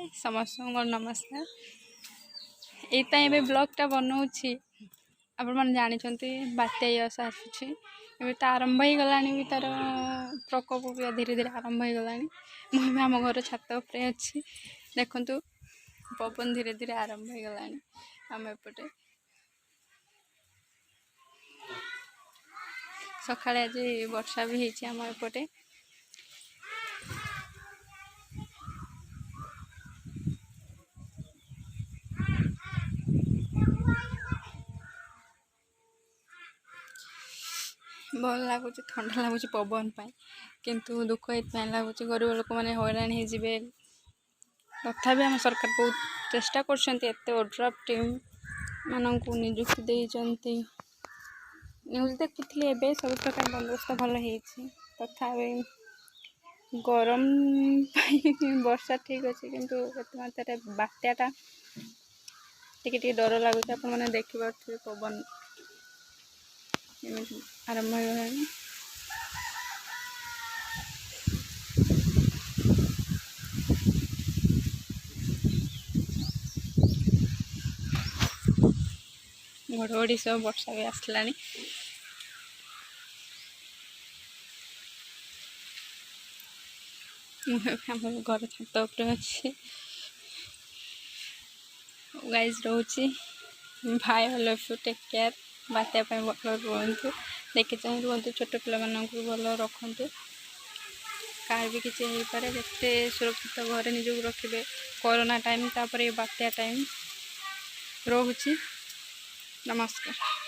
समस्त नमस्कार। एटा ए ब्लॉगटा बनाऊँगी आपण मैंने जानते बात्या यश आसूँ ए तो आरंभ हो गला भी तार प्रकोप भी धीरे धीरे आरंभ हो गला। मुझे आम घर छात उपरे अच्छी देखु पवन धीरे धीरे आरंभ हो गला। आम एपटे सका आज वर्षा भी होती आम एपटे भल लगुच ठंडा लगुच पवन पाई किंतु दुख ये लगुच गरीब लोक मैंने हैरान हो तथापि आम सरकार बहुत चेष्टा करते ओड्राफ टीम मानक निजुक्ति देती न्यूज देखी एवं सब प्रकार बंदोबस्त भल हो तथापि गरम वर्षा ठीक अच्छे किंतु मात्रा बात्याटा टिके डर लगुच आप देखिपे पवन आरंभ हो गला। घड़घड़ी सब वर्षा भी आसला घर छात उपरे अच्छे गाइज रोची भाई all of you take care बात्या भल रुहतु देखी चाहे रुहतु छोट पिला भल रखु कार भी किसी हो पारे जिते सुरक्षित घर निजक रखिए कोरोना टाइम तापर बात्या टाइम रोची नमस्कार।